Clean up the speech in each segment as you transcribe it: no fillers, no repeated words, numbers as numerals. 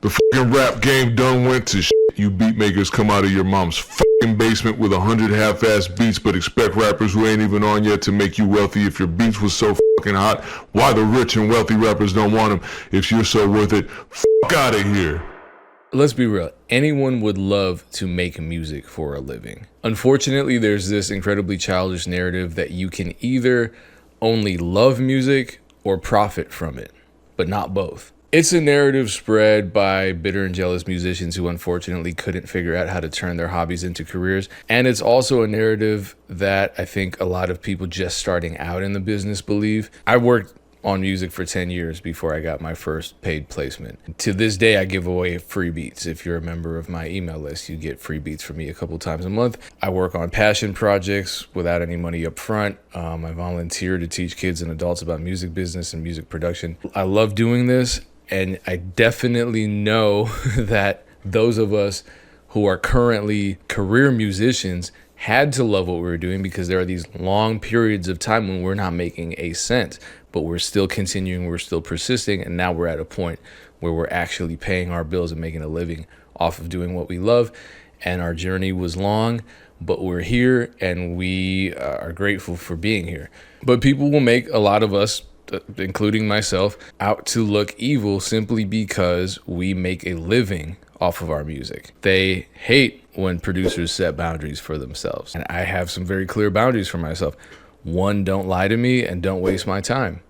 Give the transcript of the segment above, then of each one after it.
The fucking rap game done went to shit. You beat makers come out of your mom's fucking basement with 100 half-ass beats, but expect rappers who ain't even on yet to make you wealthy. If your beats was so fucking hot, why the rich and wealthy rappers don't want them? If you're so worth it, fuck out of here. Let's be real. Anyone would love to make music for a living. Unfortunately, there's this incredibly childish narrative that you can either only love music or profit from it, but not both. It's a narrative spread by bitter and jealous musicians who unfortunately couldn't figure out how to turn their hobbies into careers. And it's also a narrative that I think a lot of people just starting out in the business believe. I worked on music for 10 years before I got my first paid placement. To this day, I give away free beats. If you're a member of my email list, you get free beats from me a couple times a month. I work on passion projects without any money up front. I volunteer to teach kids and adults about music business and music production. I love doing this, and I definitely know that those of us who are currently career musicians had to love what we were doing, because there are these long periods of time when we're not making a cent, but we're still continuing, we're still persisting, and now we're at a point where we're actually paying our bills and making a living off of doing what we love. And our journey was long, but we're here, and we are grateful for being here. But people will make a lot of us, including myself, out to look evil simply because we make a living off of our music. They hate when producers set boundaries for themselves. And I have some very clear boundaries for myself. One, don't lie to me and don't waste my time.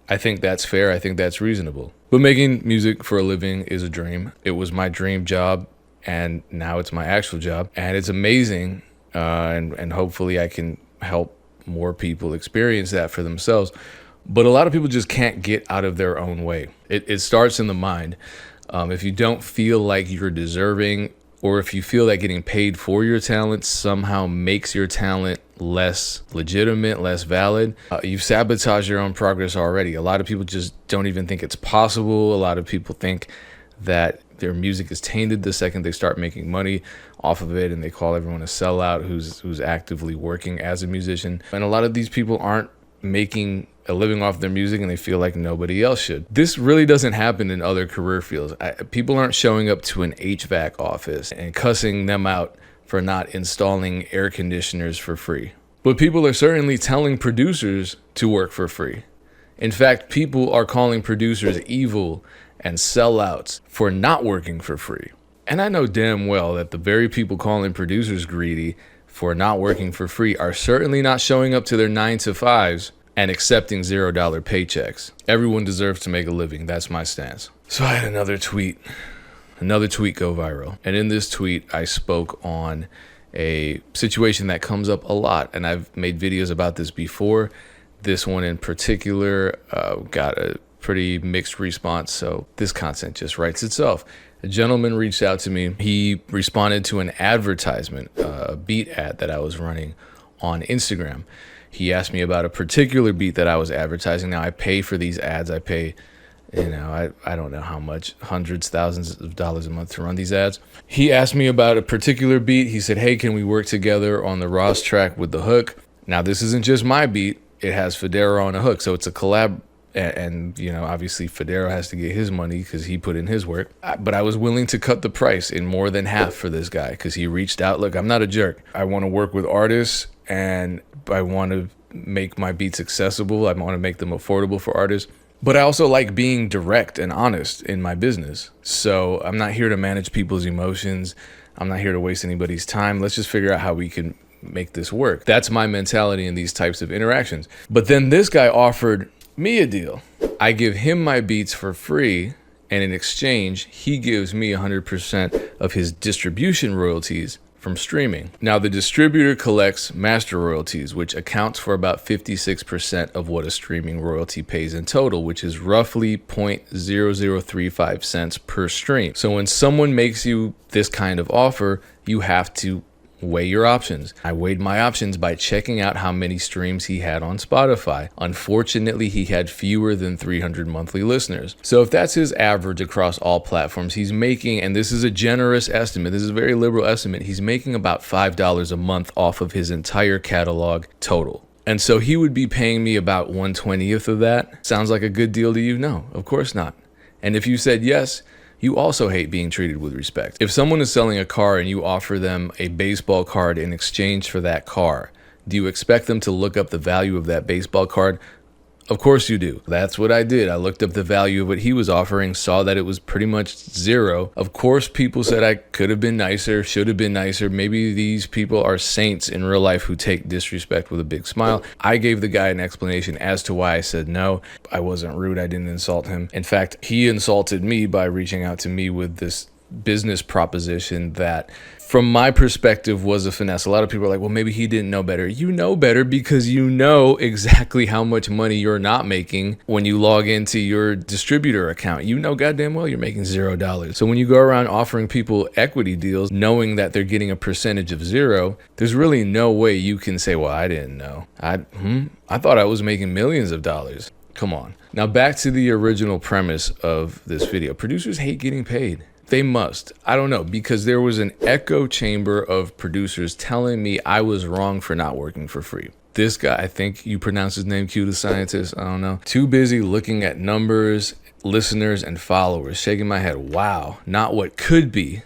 I think that's fair. I think that's reasonable. But making music for a living is a dream. It was my dream job, and now it's my actual job. And it's amazing. And hopefully I can help more people experience that for themselves. But a lot of people just can't get out of their own way. It starts in the mind. If you don't feel like you're deserving, or if you feel that getting paid for your talent somehow makes your talent less legitimate, less valid, you've sabotaged your own progress already. A lot of people just don't even think it's possible. A lot of people think that their music is tainted the second they start making money off of it, and they call everyone a sellout who's actively working as a musician. And a lot of these people aren't making a living off their music, and they feel like nobody else should. This really doesn't happen in other career fields. People aren't showing up to an HVAC office and cussing them out for not installing air conditioners for free. But people are certainly telling producers to work for free. In fact, people are calling producers evil and sellouts for not working for free. And I know damn well that the very people calling producers greedy for not working for free are certainly not showing up to their 9-to-5s and accepting $0 paychecks. Everyone deserves to make a living. That's my stance. So I had another tweet go viral. And in this tweet, I spoke on a situation that comes up a lot. And I've made videos about this before. This one in particular got a pretty mixed response. So this content just writes itself. A gentleman reached out to me. He responded to an advertisement, a beat ad that I was running on Instagram. He asked me about a particular beat that I was advertising. Now, I pay for these ads. I pay, I don't know how much, hundreds, thousands of dollars a month to run these ads. He asked me about a particular beat. He said, hey, can we work together on the Ross track with the hook? Now, this isn't just my beat. It has Federo on a hook, so it's a collab. And obviously Federo has to get his money because he put in his work. But I was willing to cut the price in more than half for this guy because he reached out. Look, I'm not a jerk. I want to work with artists, and I want to make my beats accessible. I want to make them affordable for artists. But I also like being direct and honest in my business. So I'm not here to manage people's emotions. I'm not here to waste anybody's time. Let's just figure out how we can make this work. That's my mentality in these types of interactions. But then this guy offered me a deal. I give him my beats for free, and in exchange, he gives me 100% of his distribution royalties from streaming. Now, the distributor collects master royalties, which accounts for about 56% of what a streaming royalty pays in total, which is roughly 0.0035 cents per stream. So when someone makes you this kind of offer, you have to weigh your options. I weighed my options by checking out how many streams he had on Spotify. Unfortunately, he had fewer than 300 monthly listeners. So if that's his average across all platforms, he's making, and this is a generous estimate, this is a very liberal estimate, he's making about $5 a month off of his entire catalog total. And so he would be paying me about 1/20th of that. Sounds like a good deal to you? No, of course not. And if you said yes, you also hate being treated with respect. If someone is selling a car and you offer them a baseball card in exchange for that car, do you expect them to look up the value of that baseball card? Of course you do. That's what I did. I looked up the value of what he was offering, saw that it was pretty much zero. Of course, people said I could have been nicer, should have been nicer. Maybe these people are saints in real life who take disrespect with a big smile. I gave the guy an explanation as to why I said no. I wasn't rude. I didn't insult him. In fact, he insulted me by reaching out to me with this business proposition that, from my perspective, was a finesse. A lot of people are like, well, maybe he didn't know better. You know better because you know exactly how much money you're not making when you log into your distributor account. You know goddamn well you're making $0. So when you go around offering people equity deals, knowing that they're getting a percentage of zero, there's really no way you can say, well, I didn't know. I thought I was making millions of dollars. Come on. Now back to the original premise of this video. Producers hate getting paid. They must. I don't know, because there was an echo chamber of producers telling me I was wrong for not working for free. This guy, I think you pronounce his name Q the Scientist, I don't know. Too busy looking at numbers, listeners, and followers, shaking my head. Wow, not what could be,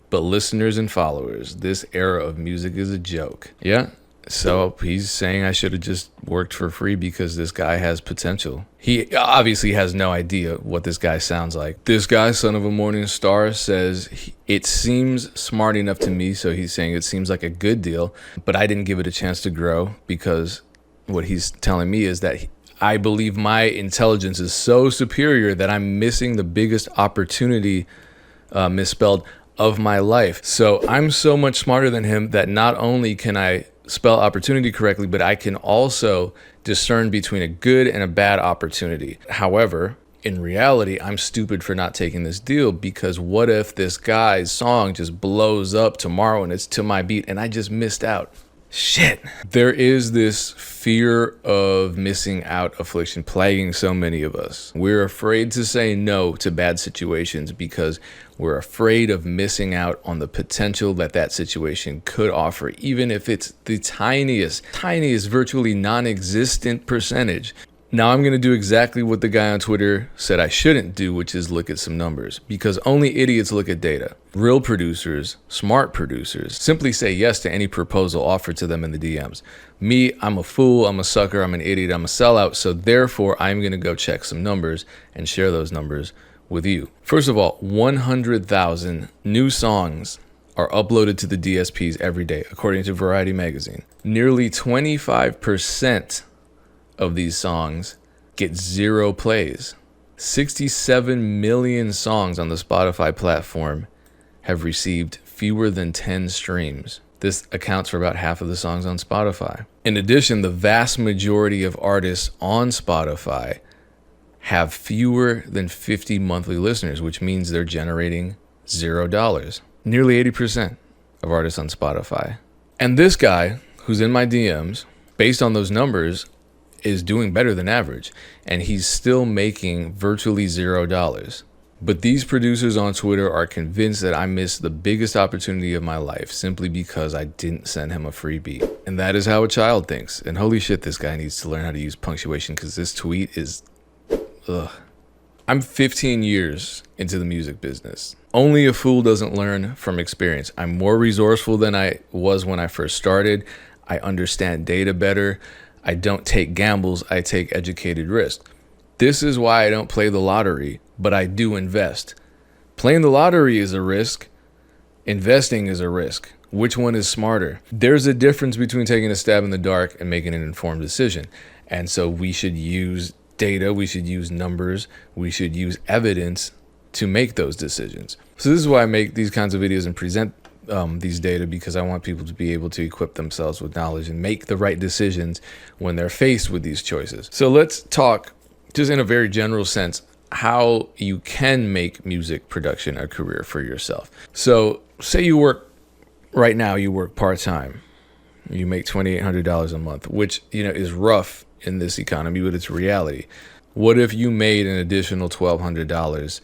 but listeners and followers. This era of music is a joke. Yeah. So he's saying I should have just worked for free because this guy has potential. He obviously has no idea what this guy sounds like. This guy, son of a morning star, says it seems smart enough to me. So he's saying it seems like a good deal, but I didn't give it a chance to grow, because what he's telling me is that I believe my intelligence is so superior that I'm missing the biggest opportunity, misspelled, of my life. So I'm so much smarter than him that not only can I spell opportunity correctly, but I can also discern between a good and a bad opportunity. However, in reality, I'm stupid for not taking this deal, because what if this guy's song just blows up tomorrow and it's to my beat and I just missed out? Shit. There is this fear of missing out affliction plaguing so many of us. We're afraid to say no to bad situations because we're afraid of missing out on the potential that that situation could offer, even if it's the tiniest, virtually non-existent percentage. Now I'm going to do exactly what the guy on Twitter said I shouldn't do, which is look at some numbers, because only idiots look at data. Real producers, smart producers, simply say yes to any proposal offered to them in the DMs. Me, I'm a fool, I'm a sucker, I'm an idiot, I'm a sellout, so therefore I'm going to go check some numbers and share those numbers with you. First of all, 100,000 new songs are uploaded to the DSPs every day, according to Variety magazine. Nearly 25% of these songs get 0 plays. 67 million songs on the Spotify platform have received fewer than 10 streams. This accounts for about half of the songs on Spotify. In addition, the vast majority of artists on Spotify have fewer than 50 monthly listeners, which means they're generating $0. Nearly 80% of artists on Spotify. And this guy, who's in my DMs, based on those numbers, is doing better than average, and he's still making virtually $0. But these producers on Twitter are convinced that I missed the biggest opportunity of my life simply because I didn't send him a free beat. And that is how a child thinks. And holy shit, this guy needs to learn how to use punctuation, because this tweet is ugh. I'm 15 years into the music business. Only a fool doesn't learn from experience. I'm more resourceful than I was when I first started. I understand data better. I don't take gambles, I take educated risks. This is why I don't play the lottery, but I do invest. Playing the lottery is a risk. Investing is a risk. Which one is smarter? There's a difference between taking a stab in the dark and making an informed decision. And so we should use data, we should use numbers, we should use evidence to make those decisions. So this is why I make these kinds of videos and present these data, because I want people to be able to equip themselves with knowledge and make the right decisions when they're faced with these choices. So let's talk, just in a very general sense, how you can make music production a career for yourself. So say you work right now, you work part-time, you make $2,800 a month, which, you know, is rough in this economy, but it's reality. What if you made an additional $1,200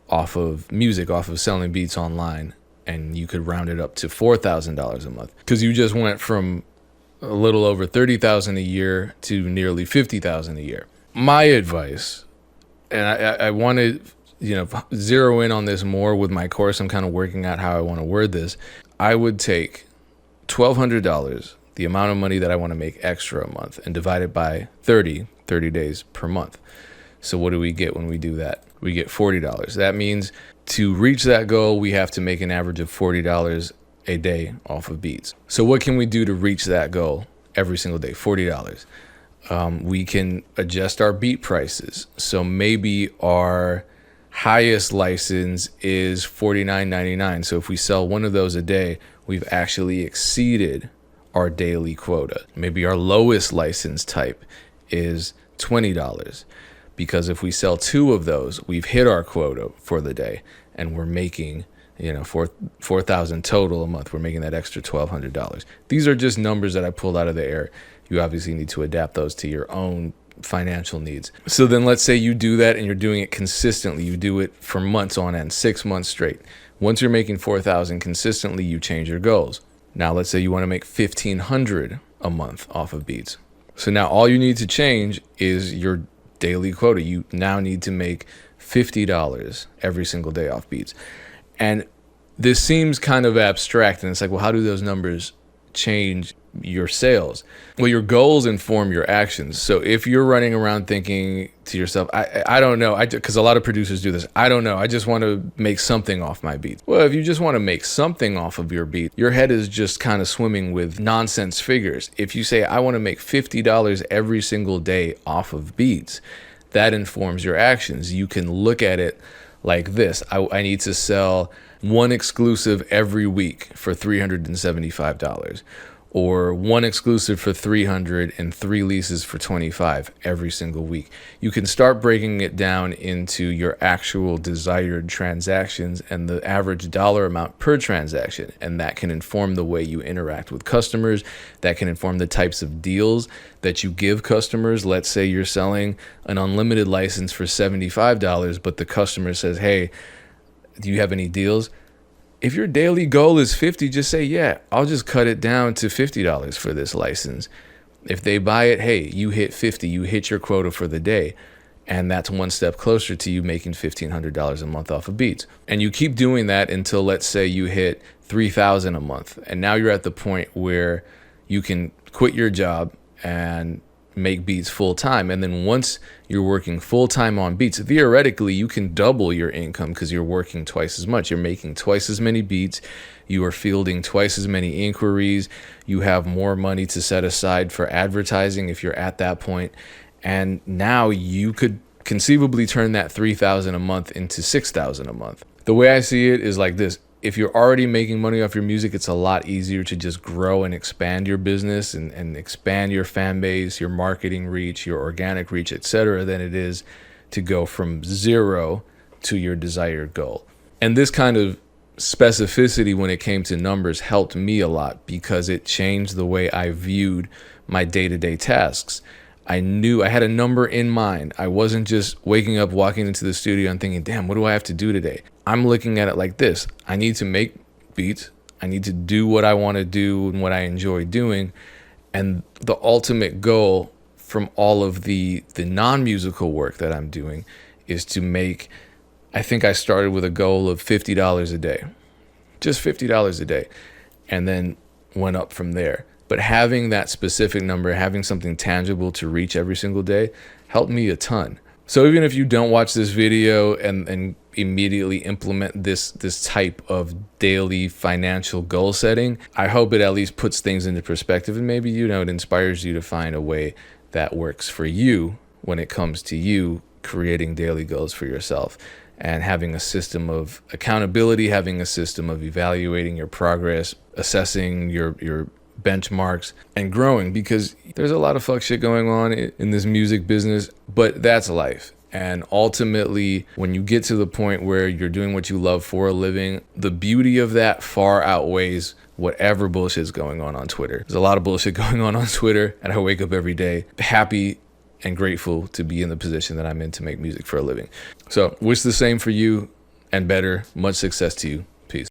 off of music, off of selling beats online, and you could round it up to $4,000 a month? Because you just went from a little over $30,000 a year to nearly $50,000 a year. My advice, and I want to zero in on this more with my course, I'm kind of working out how I want to word this. I would take $1,200, the amount of money that I want to make extra a month, and divide it by 30 days per month. So what do we get when we do that? We get $40. That means to reach that goal, we have to make an average of $40 a day off of beats. So what can we do to reach that goal every single day? $40. We can adjust our beat prices. So maybe our highest license is $49.99. So if we sell one of those a day, we've actually exceeded our daily quota. Maybe our lowest license type is $20, because if we sell two of those, we've hit our quota for the day, and we're making $4,000 total a month. We're making that extra $1,200. These are just numbers that I pulled out of the air. You obviously need to adapt those to your own financial needs. So then let's say you do that and you're doing it consistently. You do it for months on end, 6 months straight. Once you're making $4,000 consistently, you change your goals. Now let's say you want to make $1,500 a month off of beats. So now all you need to change is your daily quota. You now need to make $50 every single day off beats. And this seems kind of abstract, and it's like, well, how do those numbers change your sales? Well, your goals inform your actions. So if you're running around thinking to yourself, I don't know, because a lot of producers do this, I don't know, I just want to make something off my beat. Well, if you just want to make something off of your beat, your head is just kind of swimming with nonsense figures. If you say, I want to make $50 every single day off of beats, that informs your actions. You can look at it like this. I need to sell one exclusive every week for $375, or one exclusive for $300 and 3 leases for $25 every single week. You can start breaking it down into your actual desired transactions and the average dollar amount per transaction, and that can inform the way you interact with customers. That can inform the types of deals that you give customers. Let's say you're selling an unlimited license for $75, but the customer says, hey, do you have any deals? If your daily goal is $50, just say, yeah, I'll just cut it down to $50 for this license. If they buy it, hey, you hit 50, you hit your quota for the day. And that's one step closer to you making $1,500 a month off of beats. And you keep doing that until, let's say, you hit $3,000 a month. And now you're at the point where you can quit your job and make beats full time. And then once you're working full time on beats, theoretically you can double your income because you're working twice as much. You're making twice as many beats. You are fielding twice as many inquiries. You have more money to set aside for advertising if you're at that point. And now you could conceivably turn that $3,000 a month into $6,000 a month. The way I see it is like this. If you're already making money off your music, it's a lot easier to just grow and expand your business and expand your fan base, your marketing reach, your organic reach, etc., than it is to go from zero to your desired goal. And this kind of specificity when it came to numbers helped me a lot because it changed the way I viewed my day-to-day tasks. I knew I had a number in mind. I wasn't just waking up, walking into the studio and thinking, damn, what do I have to do today? I'm looking at it like this. I need to make beats. I need to do what I want to do and what I enjoy doing. And the ultimate goal from all of the non-musical work that I'm doing is to make, I think I started with a goal of $50 a day, just $50 a day, and then went up from there. But having that specific number, having something tangible to reach every single day helped me a ton. So even if you don't watch this video and immediately implement this type of daily financial goal setting, I hope it at least puts things into perspective, and maybe, it inspires you to find a way that works for you when it comes to you creating daily goals for yourself and having a system of accountability, having a system of evaluating your progress, assessing your benchmarks, and growing, because there's a lot of fuck shit going on in this music business, but that's life. And ultimately, when you get to the point where you're doing what you love for a living, the beauty of that far outweighs whatever bullshit's going on Twitter. There's a lot of bullshit going on Twitter, and I wake up every day happy and grateful to be in the position that I'm in to make music for a living. So wish the same for you and better. Much success to you.